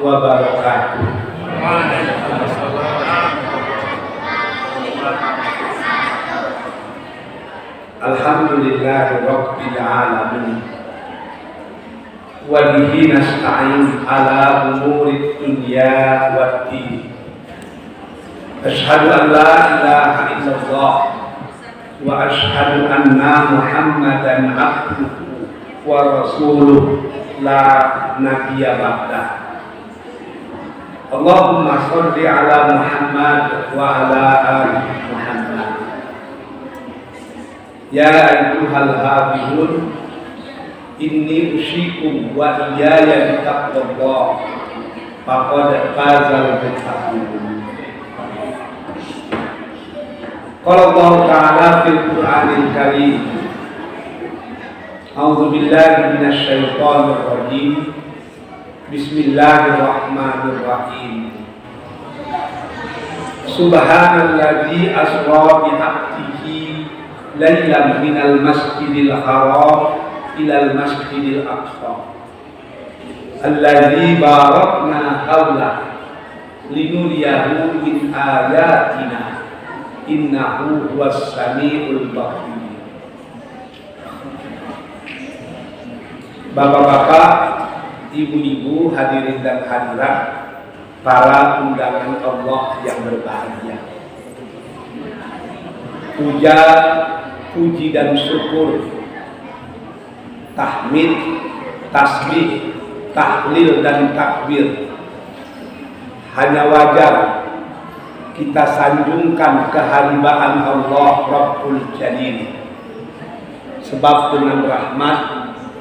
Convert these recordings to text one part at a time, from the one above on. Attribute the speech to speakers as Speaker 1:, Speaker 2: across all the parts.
Speaker 1: wabarakatuh. Alhamdulillahi rabbil alamin. Wa bihi nasta'in ala umuri dunya waddin. Asyhadu an la ilaha illallah wa asyhadu anna Muhammadan abduhu wa rasuluh la nabiyya ba'dah. Allahumma sholli ala Muhammad wa ala ali Muhammad. Ya ayyuhal hafizun, inni usyikum wa iyaya bittaqwallah faqad fazal muttaqun. Qala Allah Ta'ala fil Qur'anil Karim, A'udzu billahi minasy syaithanir rajim. Bismillahirrahmanirrahim. Subhanalladzi asra bi 'abdihi lailan minal masjidil haram ilal masjidil aqsa alladzi barakna hawla linuriyahu min ayatina innahu huwas samiul basir. Bapak-bapak, ibu-ibu, hadirin dan hadirat, para undangan Allah yang berbahagia, puja, puji dan syukur, tahmid, tasbih, tahlil dan takbir hanya wajar kita sanjungkan kehambaan Allah Rabbul Jalil, sebab dengan rahmat,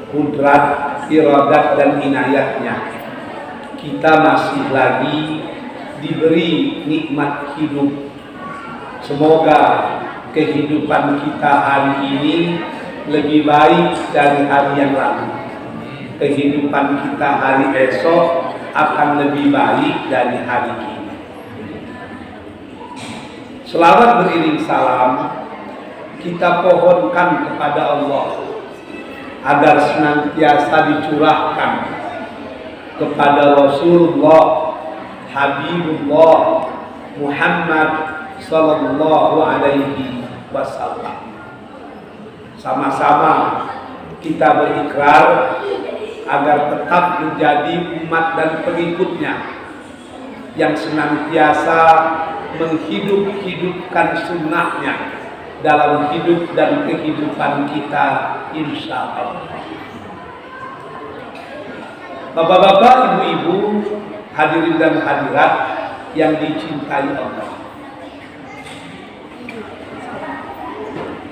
Speaker 1: kudrat, iradat dan inayatnya kita masih lagi diberi nikmat hidup. Semoga kehidupan kita hari ini lebih baik dari hari yang lalu. Kehidupan kita hari esok akan lebih baik dari hari ini. Selawat beriring salam kita pohonkan kepada Allah agar senantiasa dicurahkan kepada Rasulullah Habibullah Muhammad sallallahu alaihi wasallam. Sama-sama kita berikrar agar tetap menjadi umat dan pengikutnya yang senantiasa menghidup-hidupkan sunnahnya dalam hidup dan kehidupan kita, insya Allah. Bapak-bapak, ibu-ibu, hadirin dan hadirat yang dicintai Allah,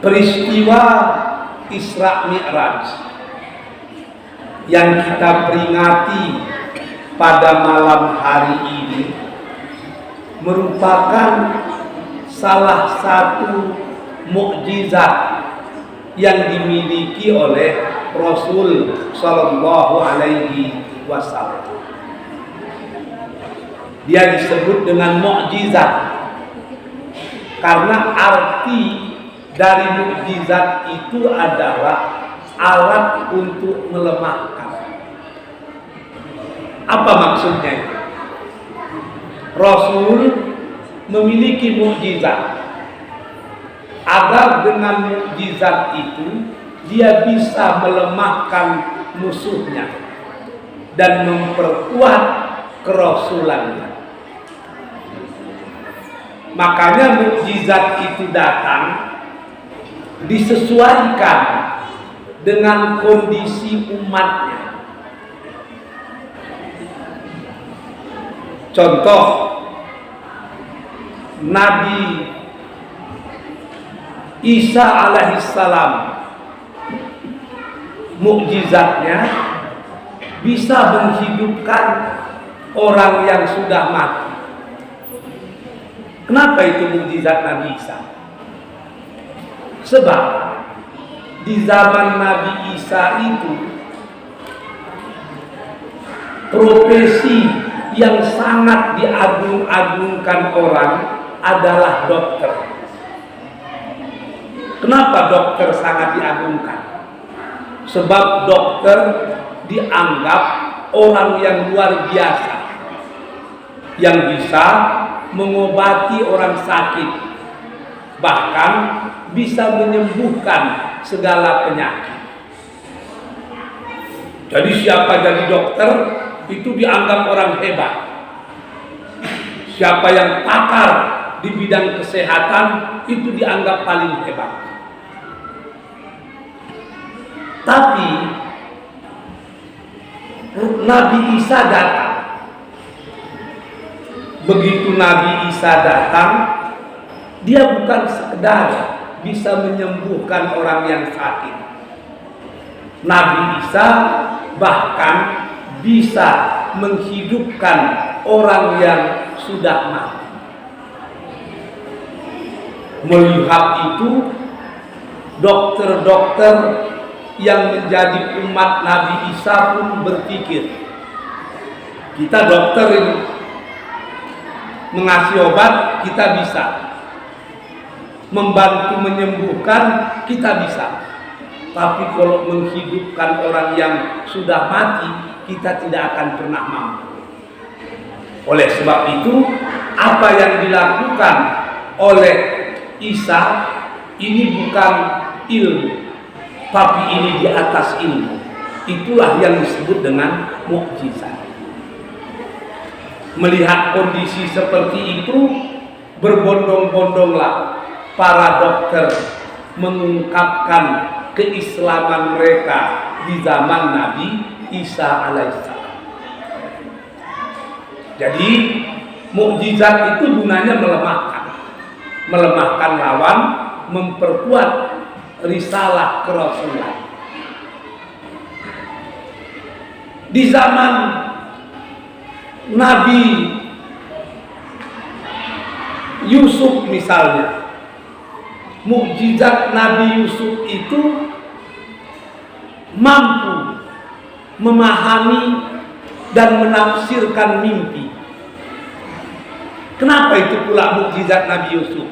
Speaker 1: peristiwa Isra Mi'raj yang kita peringati pada malam hari ini merupakan salah satu mukjizat yang dimiliki oleh Rasul Sallallahu Alaihi Wasallam. Dia disebut dengan mukjizat karena arti dari mukjizat itu adalah alat untuk melemahkan. Apa maksudnya itu? Rasul memiliki mukjizat agar dengan mukjizat itu dia bisa melemahkan musuhnya dan memperkuat kerasulannya. Makanya mukjizat itu datang disesuaikan dengan kondisi umatnya. Contoh, Nabi Isa alaihissalam, mukjizatnya bisa menghidupkan orang yang sudah mati. Kenapa itu mukjizat Nabi Isa? Sebab di zaman Nabi Isa itu profesi yang sangat diagung-agungkan orang adalah dokter. Kenapa dokter sangat diagungkan? Sebab dokter dianggap orang yang luar biasa. yang bisa mengobati orang sakit, bahkan bisa menyembuhkan segala penyakit. Jadi siapa jadi dokter itu dianggap orang hebat. Siapa yang pakar di bidang kesehatan itu dianggap paling hebat. Tapi Nabi Isa datang. Begitu Nabi Isa datang, dia bukan sekedar bisa menyembuhkan orang yang sakit. Nabi Isa bahkan bisa menghidupkan orang yang sudah mati. Melihat itu, dokter-dokter yang menjadi umat Nabi Isa pun berpikir, kita dokter ini mengasih obat, kita bisa membantu menyembuhkan, kita bisa. Tapi kalau menghidupkan orang yang sudah mati, kita tidak akan pernah mampu. Oleh sebab itu, apa yang dilakukan oleh Isa ini bukan ilmu, tapi ini di atas ilmu. Itulah yang disebut dengan mukjizat. Melihat kondisi seperti itu, berbondong-bondonglah para dokter mengungkapkan keislaman mereka di zaman Nabi Isa alaihissalam. Jadi mukjizat itu gunanya melemahkan lawan, memperkuat risalah kerasulan. Di zaman Nabi Yusuf misalnya, mukjizat Nabi Yusuf itu mampu memahami dan menafsirkan mimpi. Kenapa itu pula mukjizat Nabi Yusuf?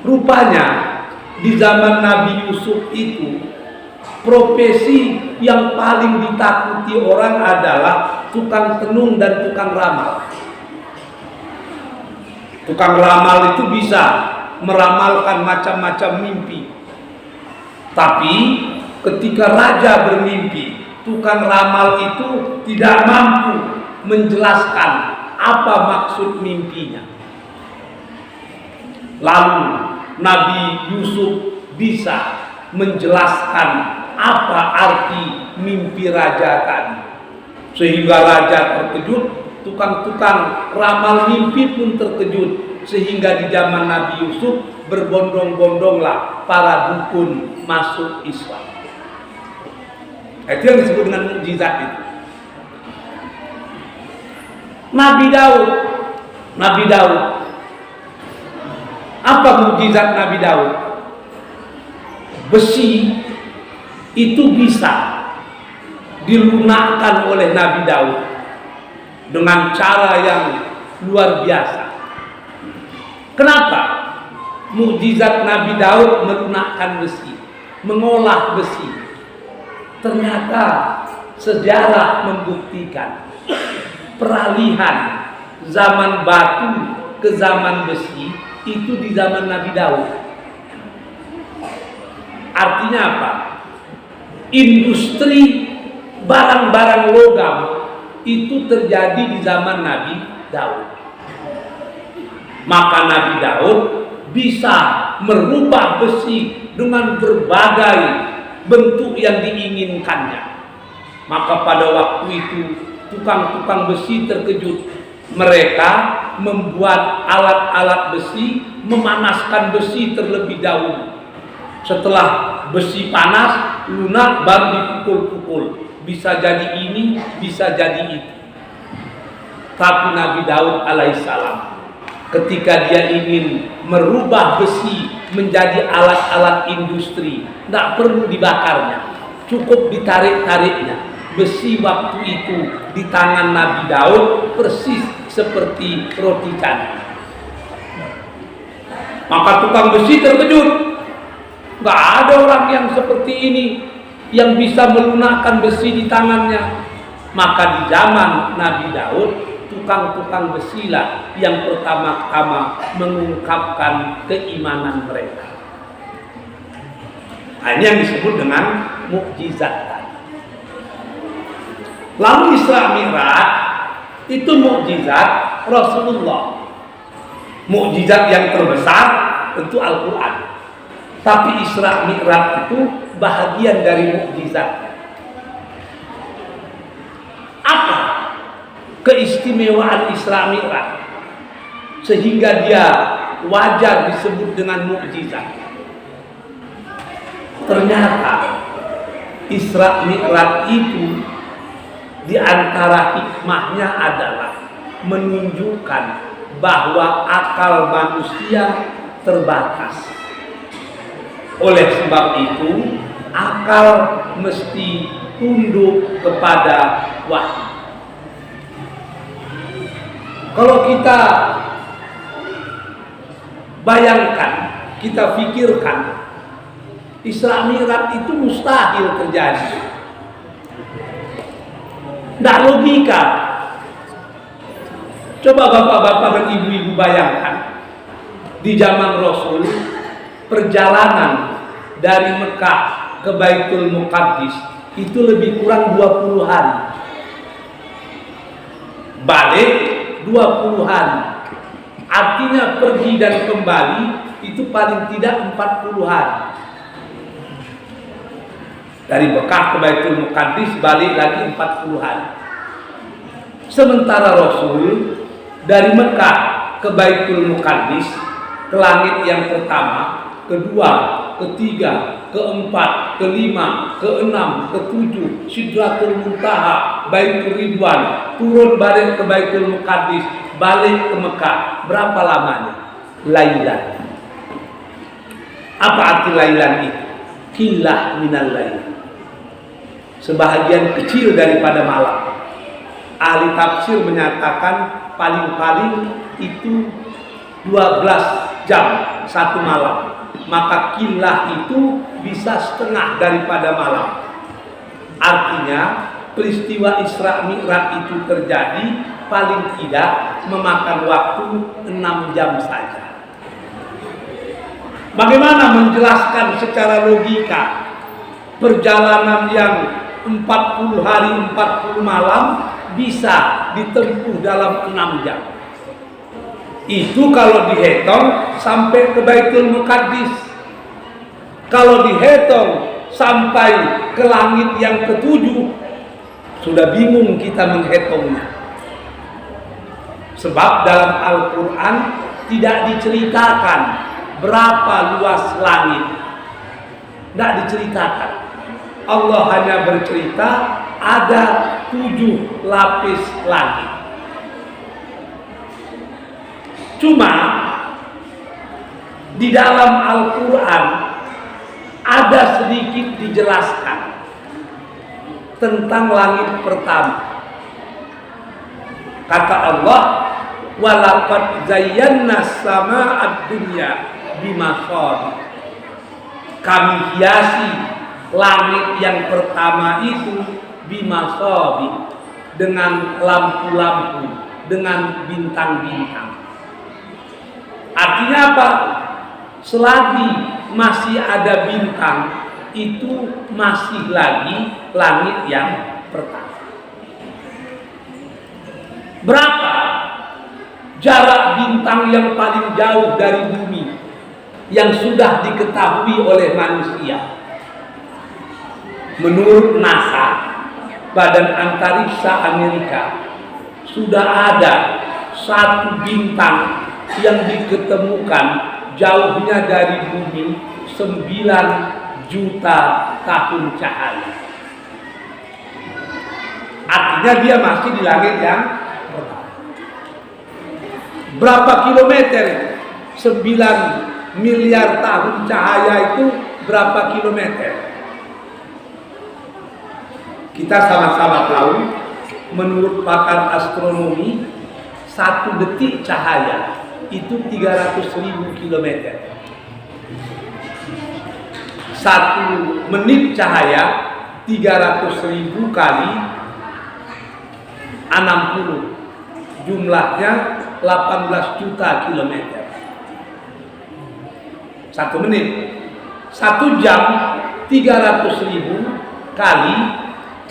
Speaker 1: Rupanya di zaman Nabi Yusuf itu profesi yang paling ditakuti orang adalah tukang tenung dan tukang ramal. Tukang ramal itu bisa meramalkan macam-macam mimpi. Tapi ketika raja bermimpi, tukang ramal itu tidak mampu menjelaskan apa maksud mimpinya. Lalu Nabi Yusuf bisa menjelaskan apa arti mimpi raja tadi, sehingga raja terkejut, tukang-tukang ramal mimpi pun terkejut, sehingga di zaman Nabi Yusuf berbondong-bondonglah para dukun masuk Islam. Itu yang disebut dengan mukjizat itu. Nabi Daud, apa mukjizat Nabi Daud? Besi itu bisa dilunakkan oleh Nabi Daud dengan cara yang luar biasa. Kenapa? Mukjizat Nabi Daud melunakkan besi, mengolah besi. Ternyata sejarah membuktikan peralihan zaman batu ke zaman besi itu di zaman Nabi Daud. Artinya apa? Industri barang-barang logam itu terjadi di zaman Nabi Daud. Maka Nabi Daud bisa merubah besi dengan berbagai bentuk yang diinginkannya. Maka pada waktu itu tukang-tukang besi terkejut. Mereka membuat alat-alat besi, memanaskan besi terlebih dahulu. Setelah besi panas, lunak, baru dipukul-pukul. Bisa jadi ini, bisa jadi itu. Tapi Nabi Daud alaihissalam, ketika dia ingin merubah besi menjadi alat-alat industri, tidak perlu dibakarnya, cukup ditarik-tariknya. Besi waktu itu di tangan Nabi Daud persis seperti roti canai. Maka tukang besi terkejut. Gak ada orang yang seperti ini yang bisa melunakkan besi di tangannya. Maka di zaman Nabi Daud, tukang-tukang besilah yang pertama-tama mengungkapkan keimanan mereka. Nah, ini yang disebut dengan mukjizat. Lalu Isra Mi'raj itu mukjizat Rasulullah. Mukjizat yang terbesar tentu Al-Quran. Tapi Isra Mi'raj itu bahagian dari mukjizat. Apa keistimewaan Isra Mi'raj sehingga dia wajar disebut dengan mukjizat? Ternyata Isra Mi'raj itu di antara hikmahnya adalah menunjukkan bahwa akal manusia terbatas. Oleh sebab itu, akal mesti tunduk kepada wahyu. Kalau kita bayangkan, kita pikirkan, Isra Mi'raj itu mustahil terjadi. Tidak logika. Coba bapak-bapak dan ibu-ibu bayangkan, di zaman Rasul, perjalanan dari Mekah ke Baitul Muqaddis itu lebih kurang 20 hari. Balik 20 hari. Artinya pergi dan kembali itu paling tidak 40 hari. Dari Mekah ke Baitul Muqaddis balik lagi 40 hari. Sementara Rasul dari Mekah ke Baitul Muqaddis, ke langit yang pertama, kedua, ketiga, keempat, kelima, keenam, ketujuh, Sidratul Muntaha, Baitul Ridwan, turun balik ke Baitul Muqaddis, balik ke Mekah. Berapa lamanya? Lailan. Apa arti lailan itu? Qillah minal lail. Sebahagian kecil daripada malam. Ahli tafsir menyatakan paling-paling itu 12 jam satu malam. Maka qillah itu bisa setengah daripada malam. Artinya peristiwa Isra Mi'raj itu terjadi paling tidak memakan waktu 6 jam saja. Bagaimana menjelaskan secara logika perjalanan yang 40 hari 40 malam bisa ditempuh dalam 6 jam? Itu kalau dihitung sampai ke Baitul Muqaddis. Kalau dihitung sampai ke langit yang ketujuh, sudah bingung kita menghitungnya. Sebab dalam Al-Quran tidak diceritakan berapa luas langit. Tidak diceritakan. Allah hanya bercerita ada 7 lapis langit. Cuma di dalam Al-Quran ada sedikit dijelaskan tentang langit pertama. Kata Allah, walaqad zayyana sama'ad dunya bimasabih. Kami hiasi langit yang pertama itu bimasabih, dengan lampu-lampu, dengan bintang-bintang. Artinya apa? Selagi masih ada bintang, itu masih lagi langit yang pertama. Berapa jarak bintang yang paling jauh dari bumi yang sudah diketahui oleh manusia? Menurut NASA, Badan Antariksa Amerika, sudah ada satu bintang yang diketemukan jauhnya dari bumi 9 juta tahun cahaya. Artinya dia masih di langit yang pertama. Berapa kilometer? 9 miliar tahun cahaya itu berapa kilometer? Kita sama-sama tahu, menurut pakar astronomi, 1 detik cahaya itu 300.000 kilometer. 1 menit cahaya 300.000 kali 60. jumlahnya 18 juta kilometer. 1 menit, 1 jam 300.000 kali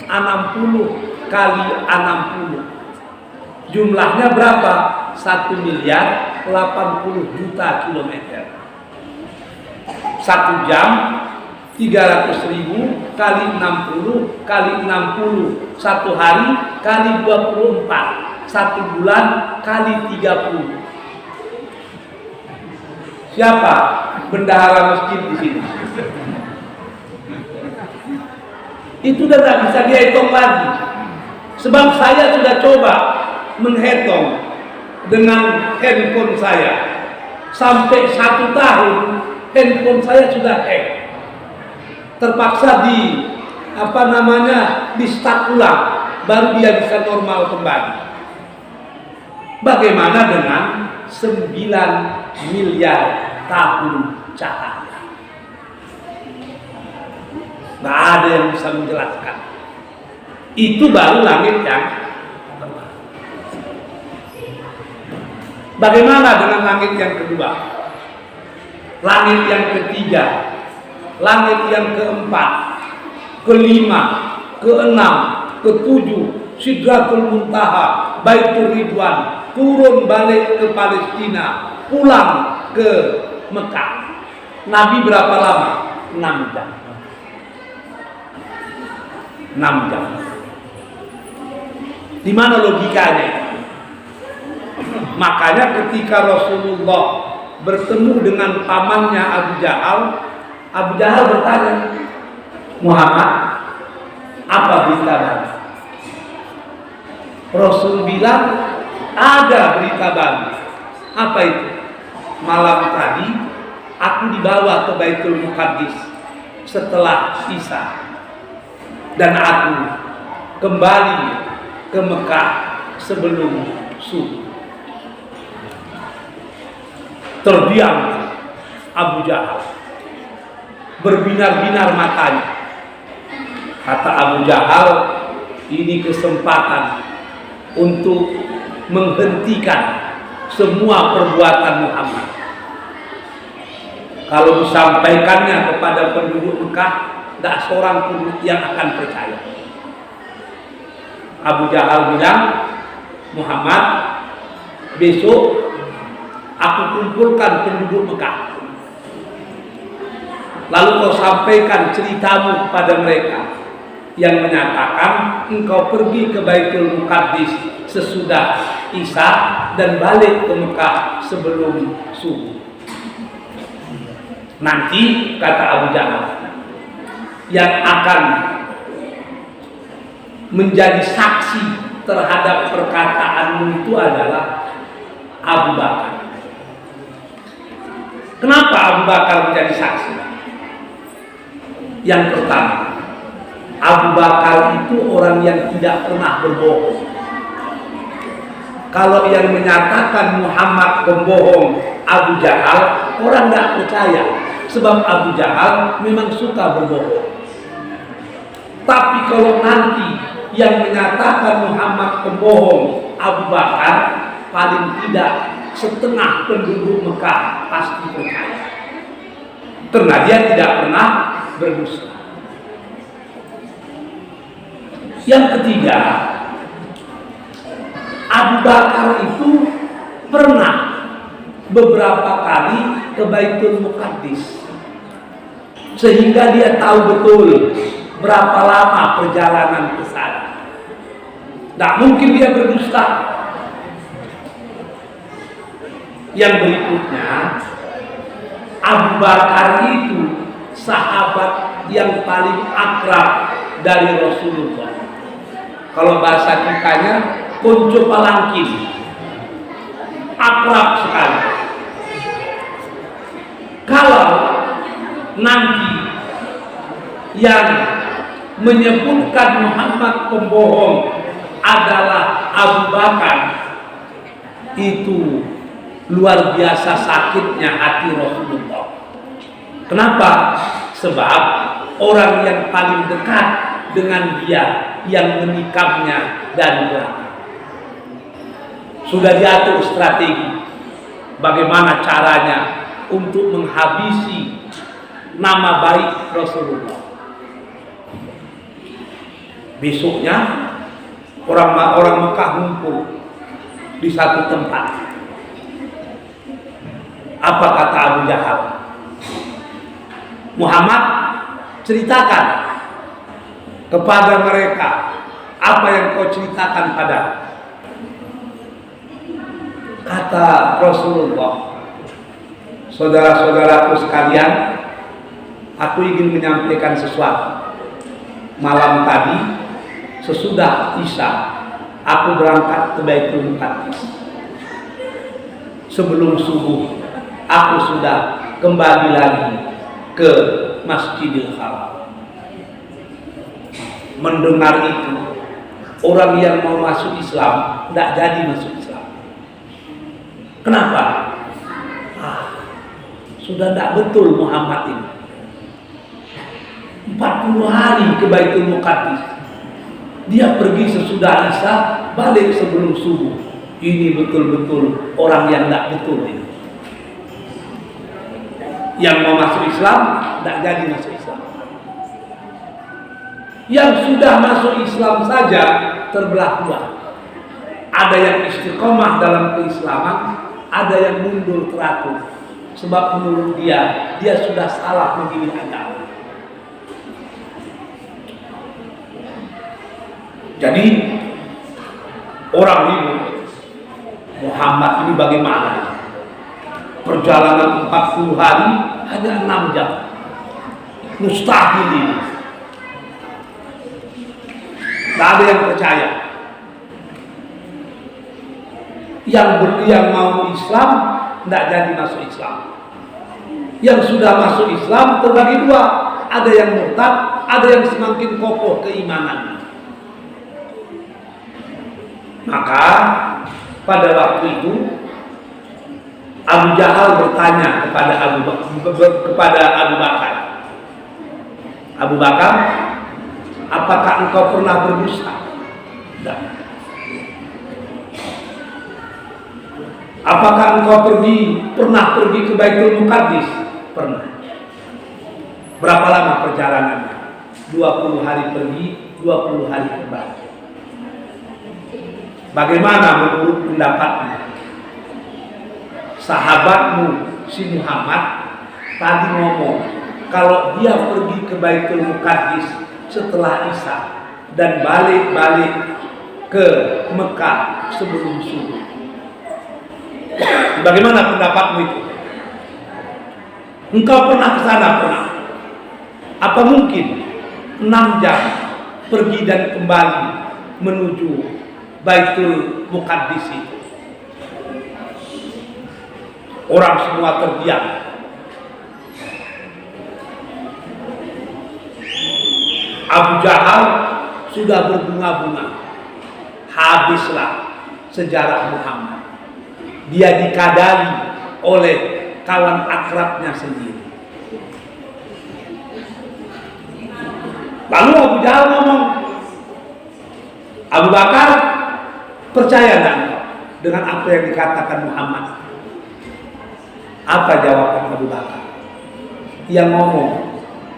Speaker 1: 60 kali 60. Jumlahnya berapa? 1.080.000.000 kilometer. 1 jam 300.000 kali 60 kali 60. 1 hari kali 24. 1 bulan kali 30. Siapa bendahara masjid di sini? Itu udah nggak bisa dihitung lagi. Sebab saya sudah coba menghitung dengan handphone saya. Sampai 1 tahun handphone saya sudah hack. Terpaksa di start ulang, baru dia bisa normal kembali. Bagaimana dengan 9 miliar tahun cahaya? Nggak ada yang bisa menjelaskan. Itu baru langit yang pertama. Bagaimana dengan langit yang kedua? Langit yang ketiga, langit yang keempat, kelima, keenam, ketujuh, Sidratul Muntaha, Baitur Ridwan, turun balik ke Palestina, pulang ke Mekah. Nabi berapa lama? 6 jam. 6 jam. Di mana logikanya? Makanya ketika Rasulullah bertemu dengan pamannya Abu Jahal bertanya, Muhammad, apa berita baru? Rasul bilang, ada berita baru. Apa itu? Malam tadi aku dibawa ke Baitul Muqaddis setelah Isya, dan aku kembali ke Mekah sebelum subuh. Terdiam Abu Jahal, berbinar-binar matanya. Kata Abu Jahal, ini kesempatan untuk menghentikan semua perbuatan Muhammad. Kalau disampaikannya kepada penduduk Mekah, tidak seorang pun yang akan percaya. Abu Jahal bilang, Muhammad, besok aku kumpulkan penduduk Mekah, lalu kau sampaikan ceritamu kepada mereka yang menyatakan engkau pergi ke Baitul Muqaddis sesudah Isya dan balik ke Mekah sebelum subuh. Nanti, kata Abu Jahal, yang akan menjadi saksi terhadap perkataanmu itu adalah Abu Bakar. Kenapa Abu Bakar menjadi saksi? Yang pertama, Abu Bakar itu orang yang tidak pernah berbohong. Kalau yang menyatakan Muhammad pembohong Abu Jahal, orang tidak percaya. Sebab Abu Jahal memang suka berbohong. Tapi kalau nanti yang menyatakan Muhammad pembohong Abu Bakar, paling tidak setengah penduduk Mekah pasti percaya. Karena dia tidak pernah berdusta. Yang ketiga, Abu Bakar itu pernah beberapa kali ke Baitul Muqaddis, sehingga dia tahu betul berapa lama perjalanan ke sana. Tidak mungkin dia berdusta. Yang berikutnya, Abu Bakar itu sahabat yang paling akrab dari Rasulullah. Kalau bahasa kitanya, konco palangkin, akrab sekali. Kalau nanti yang menyebutkan Muhammad pembohong adalah Abu Bakar, itu luar biasa sakitnya hati Rasulullah. Kenapa? Sebab orang yang paling dekat dengan dia yang menikamnya dari belakang. Sudah diatur strategi bagaimana caranya untuk menghabisi nama baik Rasulullah. Besoknya orang Mekah ngumpul di satu tempat. Apa kata Abu Jahal? Muhammad, ceritakan kepada mereka apa yang kau ceritakan padaku. Kata Rasulullah, saudara-saudaraku sekalian, aku ingin menyampaikan sesuatu. Malam tadi sesudah Isya aku berangkat ke Baitul Muqaddas. Sebelum subuh aku sudah kembali lagi ke Masjidil Haram. Mendengar itu, orang yang mau masuk Islam tidak jadi masuk Islam. Kenapa? Sudah tidak betul Muhammad ini. 40 hari ke Baitul Muqaddas. Dia pergi sesudah Isya, balik sebelum subuh. Ini betul-betul orang yang tidak betul ini. Yang mau masuk Islam tidak jadi masuk Islam. Yang sudah masuk Islam saja terbelah dua. Ada yang istiqomah dalam keislaman, ada yang mundur teratur. Sebab menurut dia sudah salah memilih agama. Jadi orang ribut, Muhammad ini bagaimana? Perjalanan 40 hari hanya 6 jam. Mustahil ini. Tidak ada yang percaya. Yang mau Islam tidak jadi masuk Islam. Yang sudah masuk Islam terbagi dua. Ada yang murtad, ada yang semakin kokoh keimanannya. Maka pada waktu itu Abu Jahal bertanya kepada Abu Bakar. Abu Bakar, apakah engkau pernah berdusta? Tidak. Apakah engkau pernah pergi ke Baitul Muqaddas? Pernah. Berapa lama perjalanannya? 20 hari pergi, 20 hari kembali. Bagaimana menurut pendapatmu? Sahabatmu si Muhammad tadi ngomong kalau dia pergi ke Baitul Muqaddas setelah Isya dan balik ke Mekah sebelum subuh. Bagaimana pendapatmu itu? Engkau pernah ke sana? Pernah. Apa mungkin 6 jam pergi dan kembali menuju Baitul Muqaddas itu? Orang semua terdiam. Abu Jahal sudah berbunga-bunga. Habislah sejarah Muhammad. Dia dikadali oleh kawan akrabnya sendiri. Lalu Abu Jahal ngomong, Abu Bakar, percaya enggak dengan apa yang dikatakan Muhammad? Apa jawaban Abu Bakar? Yang ngomong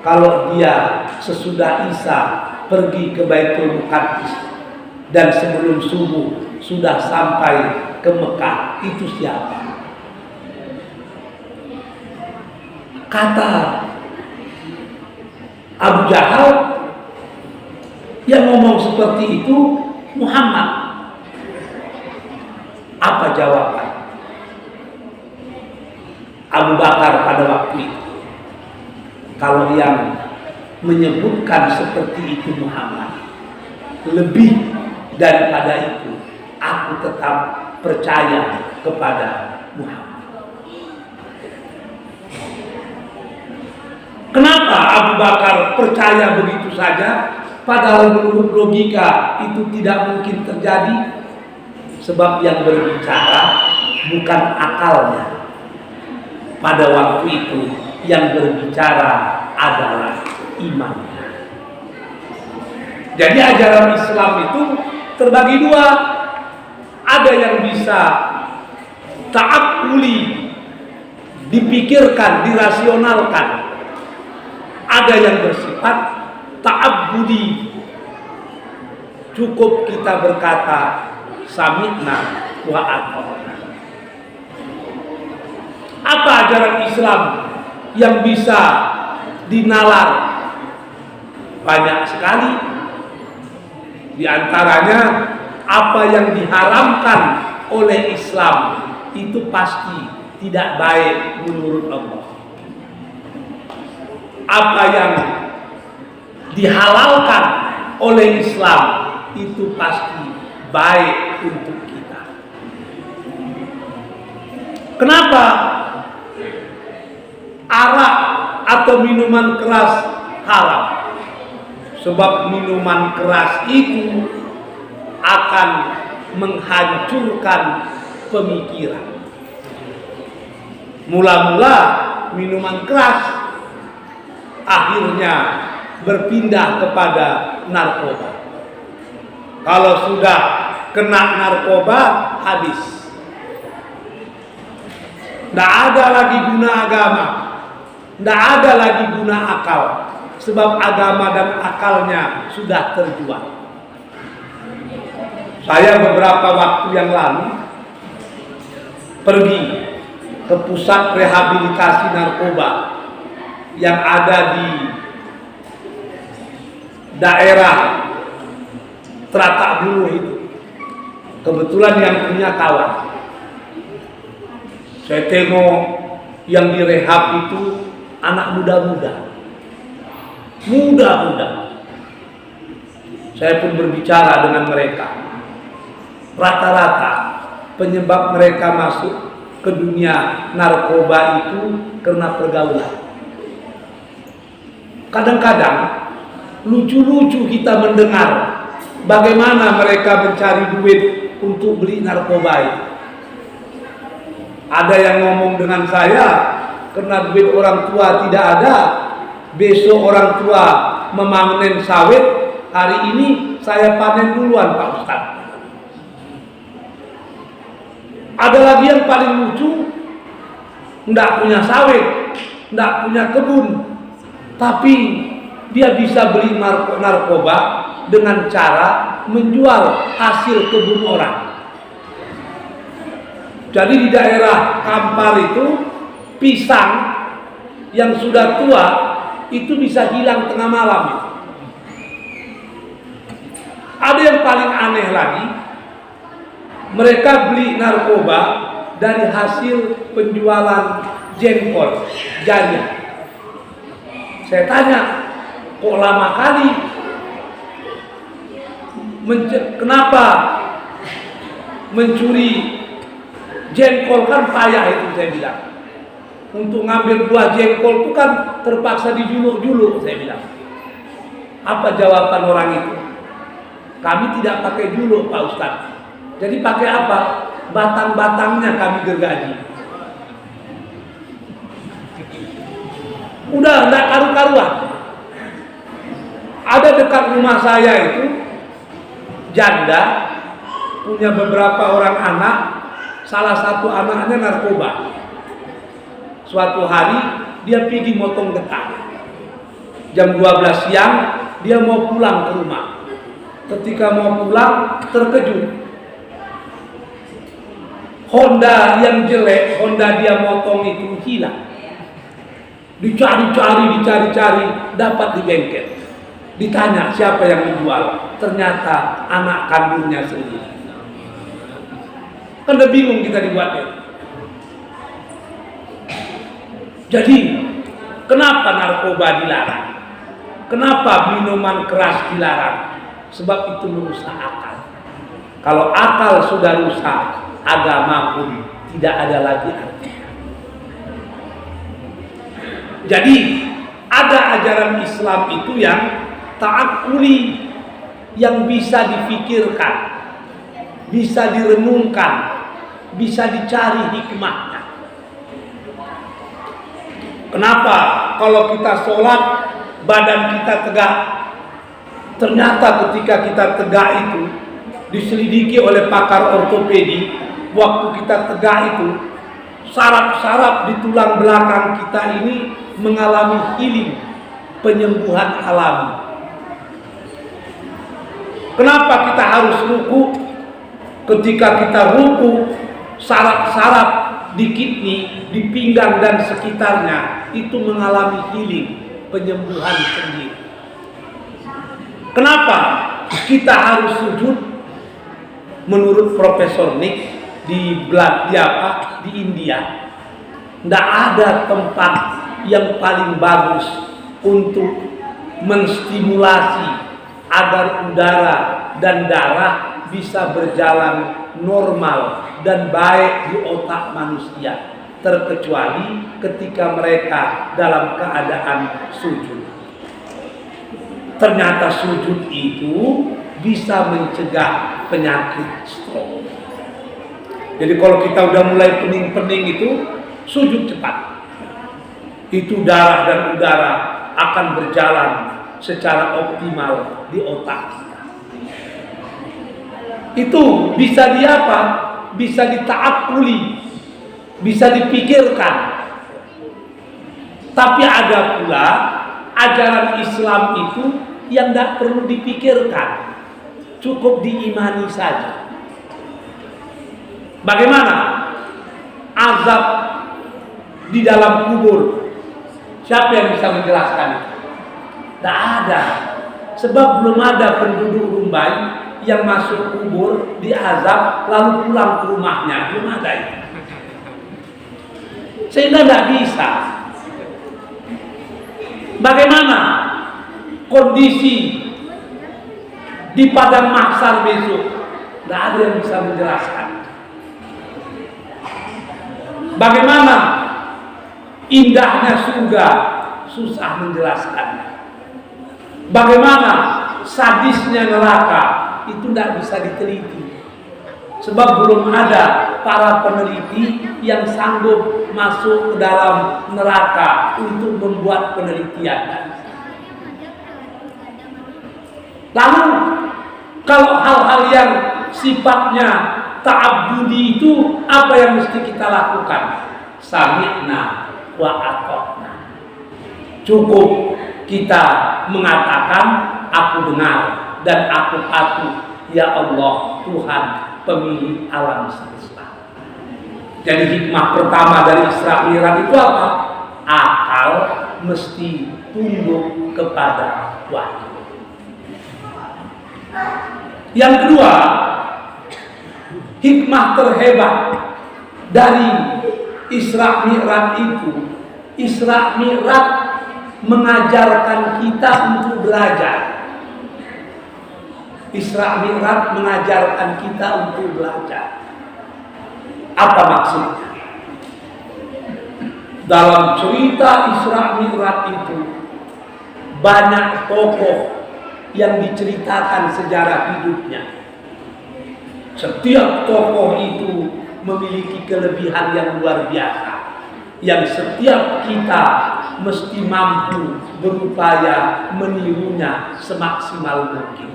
Speaker 1: kalau dia sesudah Isya pergi ke Baitul Muqaddas dan sebelum subuh sudah sampai ke Mekah, itu siapa? Kata Abu Jahal, yang ngomong seperti itu Muhammad. Apa jawaban Abu Bakar pada waktu itu? Kalau yang menyebutkan seperti itu Muhammad, lebih daripada itu aku tetap percaya kepada Muhammad. Kenapa Abu Bakar percaya begitu saja? Padahal menurut logika itu tidak mungkin terjadi. Sebab yang berbicara bukan akalnya. Pada waktu itu yang berbicara adalah imannya. Jadi ajaran Islam itu terbagi dua. ada yang bisa ta'akuli, dipikirkan, dirasionalkan. Ada yang bersifat ta'abbudi, cukup kita berkata sami'na wa ata'na. Apa ajaran Islam yang bisa dinalar? Banyak sekali. Di antaranya apa yang diharamkan oleh Islam itu pasti tidak baik menurut Allah. Apa yang dihalalkan oleh Islam itu pasti baik untuk kita. Kenapa arak atau minuman keras haram? Sebab minuman keras itu akan menghancurkan pemikiran. Mula-mula minuman keras, akhirnya berpindah kepada narkoba. Kalau sudah kena narkoba, habis. Tidak ada lagi guna agama, tidak ada lagi guna akal. Sebab agama dan akalnya sudah terjual. Saya beberapa waktu yang lalu pergi ke pusat rehabilitasi narkoba yang ada di daerah Teratak Bulu itu. Kebetulan yang punya kawan. Saya tengok yang direhab itu anak muda-muda. Muda-muda. Saya pun berbicara dengan mereka. Rata-rata penyebab mereka masuk ke dunia narkoba itu karena pergaulan. Kadang-kadang lucu-lucu kita mendengar bagaimana mereka mencari duit untuk beli narkoba itu. Ada yang ngomong dengan saya, karena duit orang tua tidak ada, besok orang tua memanen sawit, hari ini saya panen duluan Pak Ustaz. Ada lagi yang paling lucu, tidak punya sawit, tidak punya kebun, tapi dia bisa beli narkoba dengan cara menjual hasil kebun orang. Jadi di daerah Kampar itu, pisang yang sudah tua itu bisa hilang tengah malam. Ada yang paling aneh lagi, mereka beli narkoba dari hasil penjualan jengkol, janja. Saya tanya, kok lama kali? Kenapa mencuri jengkol? Kan payah itu, saya bilang. Untuk ngambil buah jengkol itu kan terpaksa dijuluk-juluk, saya bilang. Apa jawaban orang itu? Kami tidak pakai juluk Pak Ustaz. Jadi pakai apa? Batang-batangnya kami gergaji. Udah enggak karu-karuan. Ada dekat rumah saya itu janda, punya beberapa orang anak, salah satu anaknya narkoba. Suatu hari dia pergi motong getah. Jam 12 siang dia mau pulang ke rumah. Ketika mau pulang terkejut. Honda yang jelek, Honda dia motong itu hilang. Dicari-cari, dapat di bengkel. Ditanya siapa yang menjual, ternyata anak kandungnya sendiri. Kan udah bingung kita dibuatnya. Jadi, kenapa narkoba dilarang? Kenapa minuman keras dilarang? Sebab itu merusak akal. Kalau akal sudah rusak, agama pun tidak ada lagi artinya. Jadi ada ajaran Islam itu yang ta'akuli, yang bisa difikirkan, bisa direnungkan, bisa dicari hikmahnya. Kenapa kalau kita sholat badan kita tegak? Ternyata ketika kita tegak itu diselidiki oleh pakar ortopedi, waktu kita tegak itu, saraf-saraf di tulang belakang kita ini mengalami healing, penyembuhan alami. Kenapa kita harus ruku? Ketika kita ruku, saraf-saraf di kidney, di pinggang dan sekitarnya itu mengalami healing, penyembuhan sendiri. Kenapa kita harus sujud? Menurut Profesor Nick di India, tidak ada tempat yang paling bagus untuk menstimulasi agar udara dan darah bisa berjalan normal dan baik di otak manusia, terkecuali ketika mereka dalam keadaan sujud. Ternyata sujud itu bisa mencegah penyakit stroke. Jadi kalau kita udah mulai pening-pening itu, sujud cepat. Itu darah dan udara akan berjalan secara optimal di otak kita. Itu bisa diapa? Bisa ditaakuli, bisa dipikirkan. Tapi ada pula ajaran Islam itu yang tidak perlu dipikirkan, cukup diimani saja. Bagaimana azab di dalam kubur? Siapa yang bisa menjelaskan itu? Tidak ada. Sebab belum ada penduduk Mumbai yang masuk kubur diazab lalu pulang ke rumahnya. Belum ada itu. Sehingga tidak bisa. Bagaimana kondisi di padang mahsyar besok? Tidak ada yang bisa menjelaskan. Bagaimana indahnya surga? Susah menjelaskannya. Bagaimana sadisnya neraka? Itu tidak bisa diteliti. Sebab belum ada para peneliti yang sanggup masuk ke dalam neraka untuk membuat penelitian. Lalu kalau hal-hal yang sifatnya ta'abbudi itu apa yang mesti kita lakukan? Sami'na wa ata'na. Cukup kita mengatakan aku dengar dan aku patuh, ya Allah Tuhan pemilik alam semesta. Jadi hikmah pertama dari Isra Mi'raj itu apa? Akal mesti tunduk kepada wahyu. Yang kedua, hikmah terhebat dari Isra Mi'raj itu, Isra Mi'raj mengajarkan kita untuk belajar. Isra Mi'raj mengajarkan kita untuk belajar. Apa maksudnya? Dalam cerita Isra Mi'raj itu banyak tokoh yang diceritakan sejarah hidupnya. Setiap tokoh itu memiliki kelebihan yang luar biasa, yang setiap kita mesti mampu berupaya menirunya semaksimal mungkin.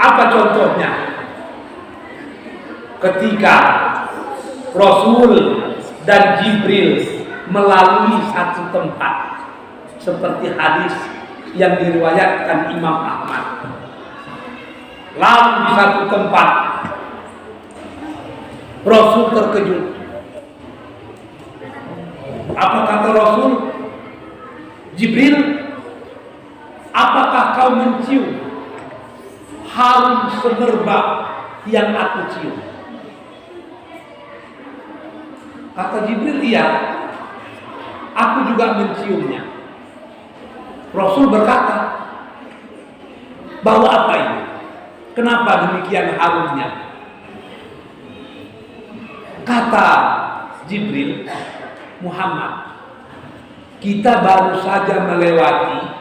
Speaker 1: Apa contohnya? Ketika Rasul dan Jibril melalui satu tempat, seperti hadis yang diriwayatkan Imam Ahmad. Lalu di satu tempat Rasul terkejut. Apa kata Rasul? Jibril, apakah kau mencium harum semerbak yang aku cium? Kata Jibril, iya, aku juga menciumnya. Rasul berkata, bahwa apa ini? Kenapa demikian harumnya? Kata Jibril, Muhammad, kita baru saja melewati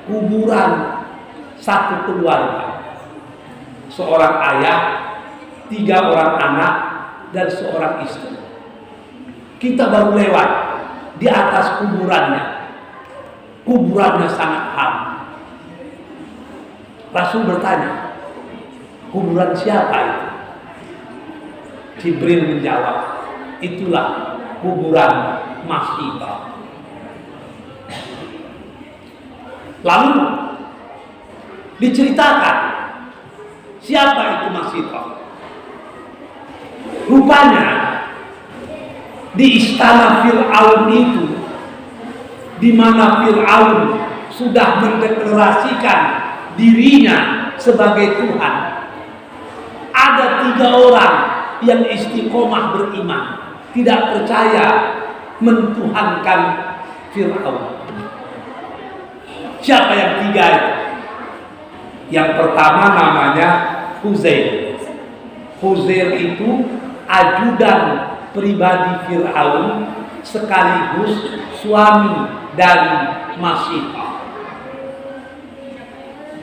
Speaker 1: kuburan satu keluarga, seorang ayah, 3 orang anak, dan seorang istri. Kita baru lewat di atas kuburannya. Kuburannya sangat harum. Rasul bertanya, Kuburan siapa itu? Jibril menjawab, itulah kuburan Masyidah. Lalu diceritakan siapa itu Masyidah. Rupanya di istana Fir'aun itu, di mana Fir'aun sudah mendeklarasikan dirinya sebagai Tuhan, ada 3 orang yang istiqomah beriman, tidak percaya mentuhankan Fir'aun. Siapa yang 3 itu? Yang pertama namanya Huzair. Huzair itu ajudan pribadi Fir'aun sekaligus suami dari Masyidah.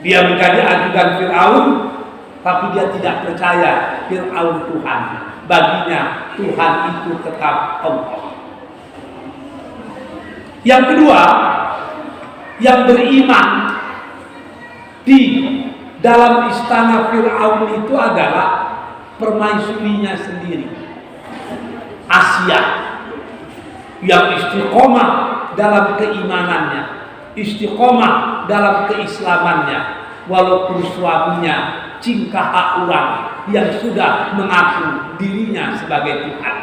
Speaker 1: Dia menjadi ajudan Fir'aun, tapi dia tidak percaya Fir'aun Tuhan. Baginya Tuhan itu tetap Allah. Yang kedua, yang beriman di dalam istana Fir'aun itu adalah permaisurinya sendiri, Asia, yang istiqomah dalam keimanannya, istiqomah dalam keislamannya, walaupun suaminya cingkah orang yang sudah mengaku dirinya sebagai Tuhan.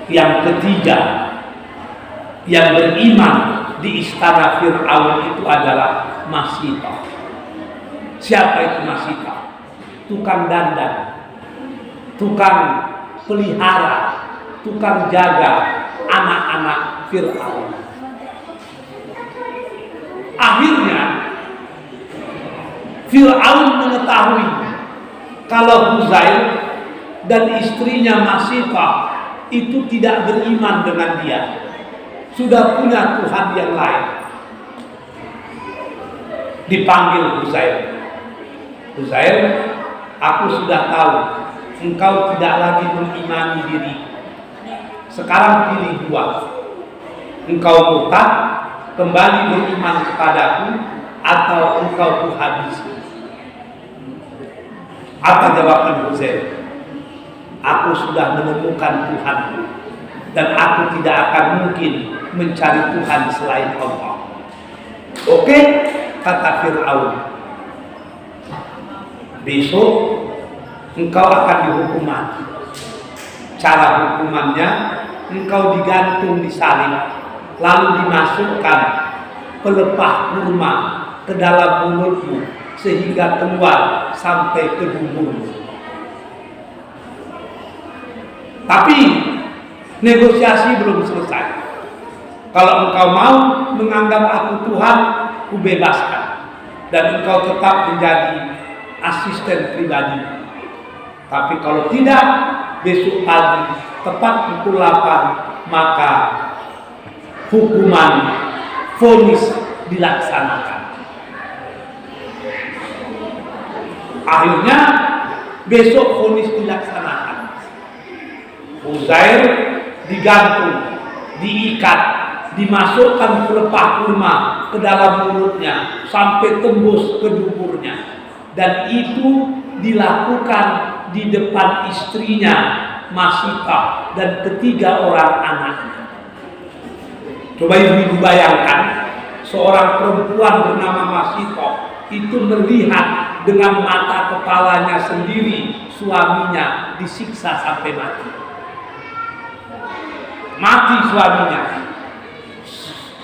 Speaker 1: Yang ketiga, yang beriman di istana Fir'aun itu adalah Masyidah. Siapa itu Masyidah? Tukang dandan, tukang pelihara, tukang jaga anak-anak Fir'aun. Akhirnya Fir'aun mengetahui kalau Huzair dan istrinya Masyidah itu tidak beriman dengan dia, sudah punya Tuhan yang lain. Dipanggil Huzair. Huzair, aku sudah tahu engkau tidak lagi mengimani diri. Sekarang pilih 2. Engkau murtad, kembali beriman kepadaku, atau engkau kuhabisi. Apa jawaban Huzair? Aku sudah menemukan Tuhanku, dan aku tidak akan mungkin mencari Tuhan selain Allah. Oke, kata Fir'aun, besok engkau akan dihukum mati. Cara hukumannya, engkau digantung di salib, lalu dimasukkan pelepah kurma ke dalam mulutmu sehingga keluar sampai ke duburmu. Tapi negosiasi belum selesai. Kalau engkau mau menganggap aku Tuhan, kubebaskan, dan engkau tetap menjadi asisten pribadi. Tapi kalau tidak, besok pagi tepat pukul 8, maka hukuman vonis dilaksanakan. Akhirnya besok vonis dilaksanakan. Huzair digantung, diikat, dimasukkan pelepah kurma ke dalam mulutnya sampai tembus ke duburnya, dan itu dilakukan di depan istrinya Masyidah dan 3 orang anaknya. Coba ibu bayangkan, seorang perempuan bernama Masyidah itu melihat dengan mata kepalanya sendiri suaminya disiksa sampai mati. Mati suaminya.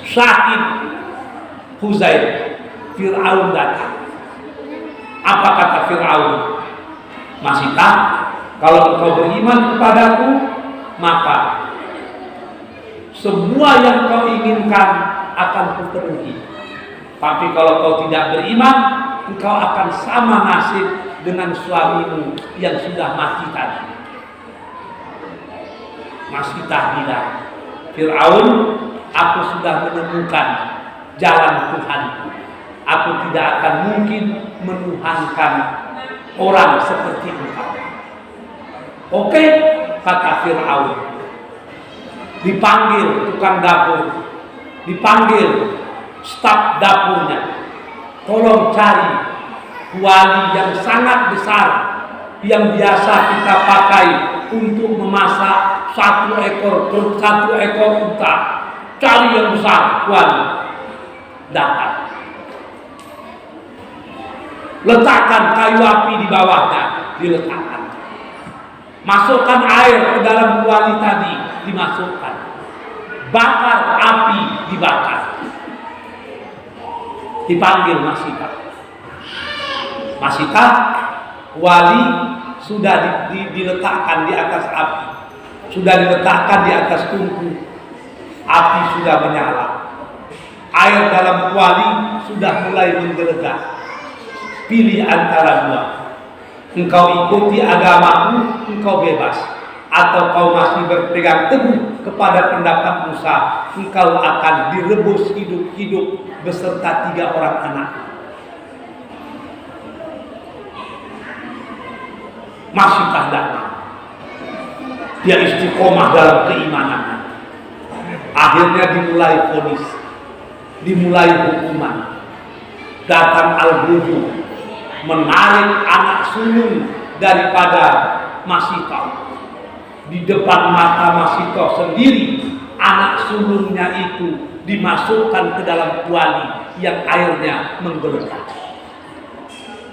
Speaker 1: Syahid Huzair. Fir'aun datang. Apa kata Fir'aun? Masyidah, kalau engkau beriman kepadaku, maka semua yang kau inginkan akan kupenuhi. Tapi kalau kau tidak beriman, engkau akan sama nasib dengan suamimu yang sudah mati tadi. Masyidah bilang, Fir'aun, aku sudah menemukan jalan Tuhanku. Aku tidak akan mungkin menuhankan orang seperti engkau. Oke, kata Fir'aun. Dipanggil tukang dapur, dipanggil staf dapurnya. Tolong cari kuali yang sangat besar yang biasa kita pakai untuk memasak satu ekor unta. Cari yang besar, kuali. Dapat. Letakkan kayu api di bawahnya, diletakkan. Masukkan air ke dalam kuali tadi, dimasukkan. Bakar api, dibakar. Dipanggil Masita. Masita, kuali sudah diletakkan di atas api, sudah diletakkan di atas tungku. Api sudah menyala. Air dalam kuali sudah mulai menggelegak. Pilih antara dua. Engkau ikuti agamamu, engkau bebas. Atau kau masih berpegang teguh kepada pendapat Musa, engkau akan direbus hidup-hidup beserta 3 orang anak. Masih tak dia istiqomah dalam keimanannya. Akhirnya dimulai vonis, dimulai hukuman. Datang Al-Budu menarik anak sulung daripada Masita. Di depan mata Masita sendiri, anak sulungnya itu dimasukkan ke dalam kuali yang airnya menggelegak.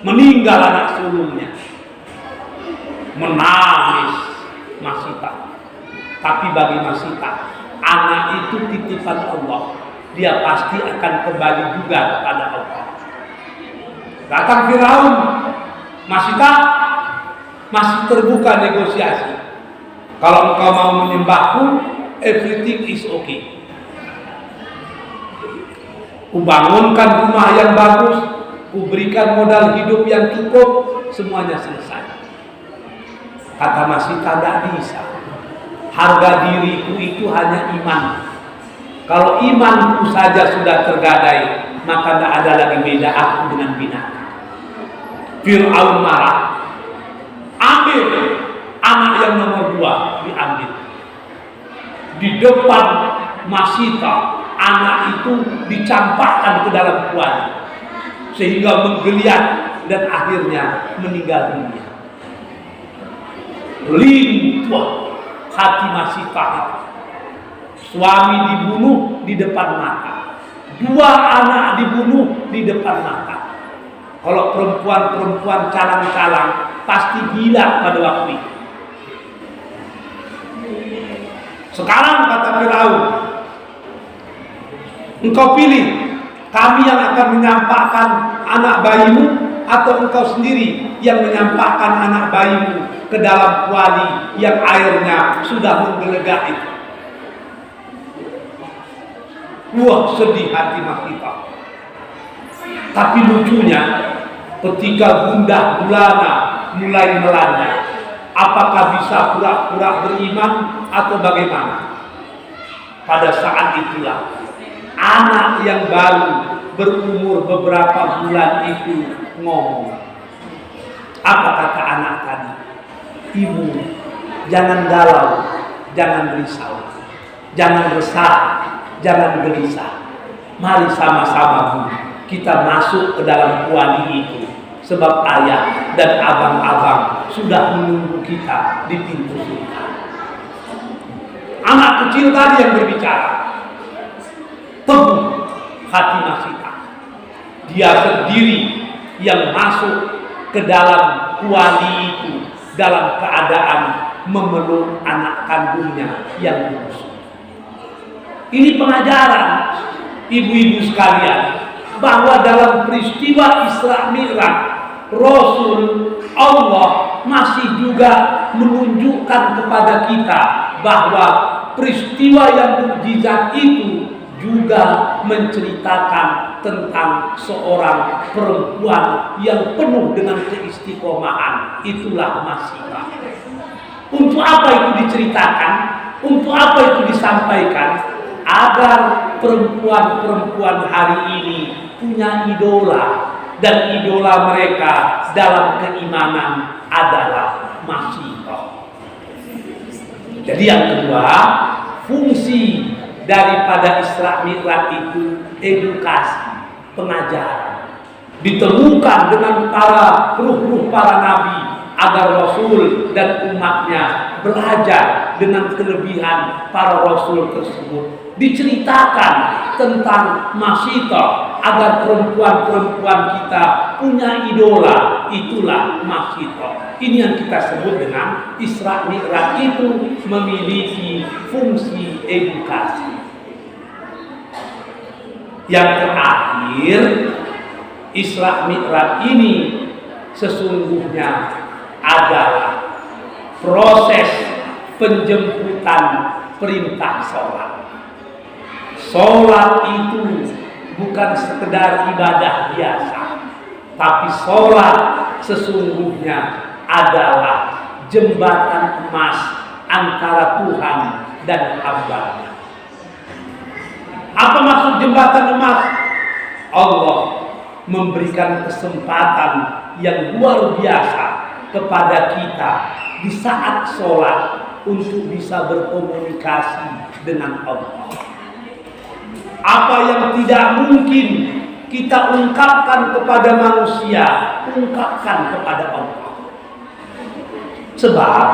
Speaker 1: Meninggal anak sulungnya. Menangis Masita. Tapi bagi Masita, anak itu titipan Allah. Dia pasti akan kembali juga kepada Allah. Datang Firaun, Masita, masih terbuka negosiasi. Kalau engkau mau menyembahku, everything is okay. Kubangunkan rumah yang bagus, kuberikan modal hidup yang cukup, semuanya selesai. Kata Masita, tidak bisa. Harga diriku itu hanya iman. Kalau imanku saja sudah tergadai, maka tidak ada lagi beda aku dengan binatang. Fir'aun marah. Ambil anak yang nomor 2, diambil. Di depan Masita, anak itu dicampakkan ke dalam kuali sehingga menggeliat dan akhirnya meninggal dunia. Lintuh hati Masita itu. Suami dibunuh di depan mata, 2 anak dibunuh di depan mata. Kalau perempuan-perempuan calang-calang pasti gila pada waktu itu. Sekarang kata Firaun, engkau pilih, kami yang akan menyampaikan anak bayimu atau engkau sendiri yang menyampaikan anak bayimu ke dalam kuali yang airnya sudah menggelegak itu. Wah, sedih hati Masita. Tapi lucunya, ketika Bunda Bulana mulai melanda, apakah bisa pura-pura beriman atau bagaimana? Pada saat itulah anak yang baru berumur beberapa bulan itu ngomong. Apa kata anak tadi? Ibu, jangan galau, jangan risau, jangan resah, jangan gelisah. Mari sama-sama Bu, kita masuk ke dalam kuali itu. Sebab ayah dan abang-abang sudah menunggu kita di pintu surga. Anak kecil tadi yang berbicara. Teguh hati Masita. Dia sendiri yang masuk ke dalam kuali itu dalam keadaan memeluk anak kandungnya yang busuk. Ini pengajaran ibu-ibu sekalian bahwa dalam peristiwa Isra Mi'raj, Rasul Allah masih juga menunjukkan kepada kita bahwa peristiwa yang mukjizat itu juga menceritakan tentang seorang perempuan yang penuh dengan keistiqomahan. Itulah Masita. Untuk apa itu diceritakan? Untuk apa itu disampaikan? Agar perempuan-perempuan hari ini punya idola, dan idola mereka dalam keimanan adalah Masita. Jadi yang kedua, fungsi daripada Isra Mi'raj itu edukasi, pengajaran. ditemukan dengan para ruh-ruh para nabi agar Rasul dan umatnya belajar dengan kelebihan para Rasul tersebut. Diceritakan tentang Masito agar perempuan-perempuan kita punya idola, itulah Masito. Ini yang kita sebut dengan Isra Mi'raj, itu memiliki fungsi edukasi. Yang terakhir, Isra Mi'raj ini sesungguhnya adalah proses penjemputan perintah sholat. Sholat itu bukan sekedar ibadah biasa, tapi sholat sesungguhnya adalah jembatan emas antara Tuhan dan hamba-Nya. Apa maksud jembatan emas? Allah memberikan kesempatan yang luar biasa kepada kita di saat sholat untuk bisa berkomunikasi dengan Allah. Apa yang tidak mungkin kita ungkapkan kepada manusia, ungkapkan kepada Allah. Sebab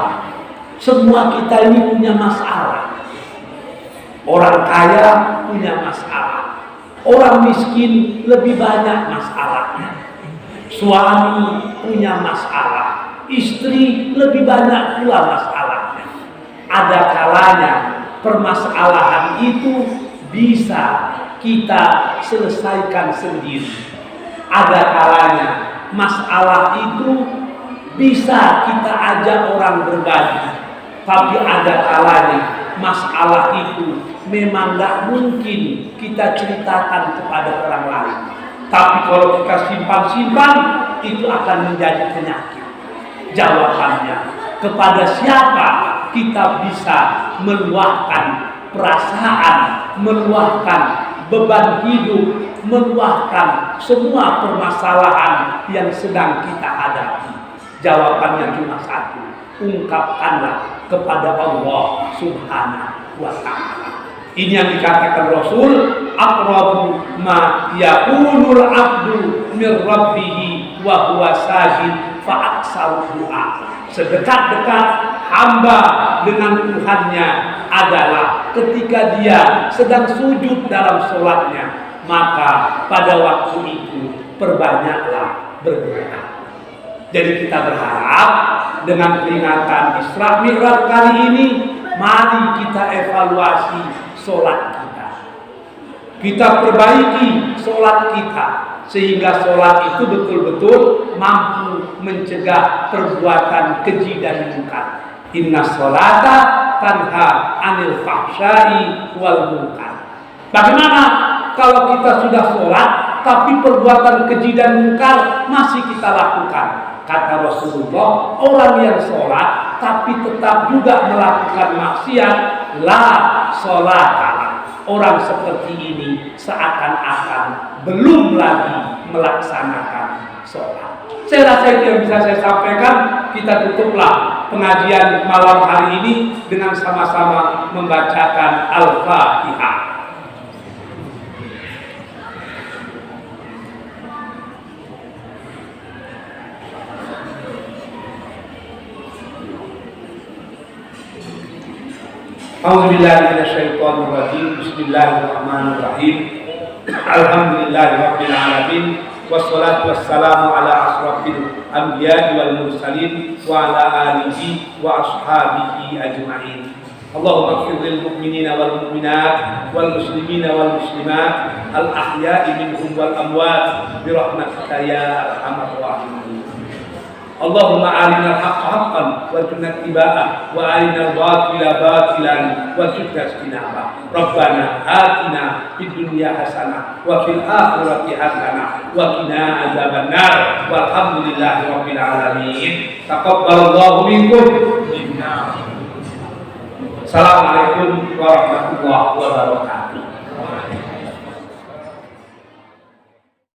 Speaker 1: semua kita ini punya masalah. Orang kaya punya masalah, orang miskin lebih banyak masalahnya. Suami punya masalah, istri lebih banyak pula masalahnya. Ada kalanya permasalahan itu bisa kita selesaikan sendiri. Ada kalanya masalah itu bisa kita ajak orang berbagi. Tapi ada kalanya masalah itu memang gak mungkin kita ceritakan kepada orang lain. Tapi kalau kita simpan-simpan, itu akan menjadi penyakit. Jawabannya, kepada siapa kita bisa meluahkan perasaan, meluahkan beban hidup, meluahkan semua permasalahan yang sedang kita hadapi? Jawabannya cuma satu, ungkapkanlah kepada Allah Subhanahu wa Ta'ala. Ini yang dikatakan Rasul, aqrabu ma yakunul abdu min rabbih wa huwa sajid fa aksar doa. Sedekat-dekat hamba dengan Tuhannya adalah ketika dia sedang sujud dalam sholatnya, maka pada waktu itu perbanyaklah berdoa. Jadi kita berharap dengan peringatan Isra Mi'raj kali ini, mari kita evaluasi sholat kita. Kita perbaiki sholat kita sehingga sholat itu betul-betul mampu mencegah perbuatan keji dan munkar. Inna sholata tanha anil fahsyai wal munkar. Bagaimana kalau kita sudah sholat tapi perbuatan keji dan munkar masih kita lakukan? Kata Rasulullah, orang yang sholat tapi tetap juga melakukan maksiat, la sholat. Orang seperti ini seakan-akan belum lagi melaksanakan sholat. Saya rasa itu yang bisa saya sampaikan. Kita tutuplah pengajian malam hari ini dengan sama-sama membacakan Al-Fatihah. A'udzubillahi minasyaitonir rajim. Bismillahirrahmanirrahim. Alhamdulillahirabbil alamin. Wassalatu wassalamu ala asrofil anbiya'i wal mursalin wa ala alihi wa ashabihi ajma'in. Allahumma ighfir lil mu'minina wal mu'minat wal muslimina wal muslimat al ahya'i minhum wal amwat bi rahmatika ya arhamar rahimin. Allahumma arinal haqqa haqqan warzuqna ittiba'ah wa arinal batila batilan warzuqna ijtinabah. Rabbana atina fid dunya hasanah wa fil akhirati hasanah wa qina adzabannar. Walhamdulillahi rabbil alamin. Taqabbalallahu minkum. Assalamualaikum warahmatullahi wabarakatuh.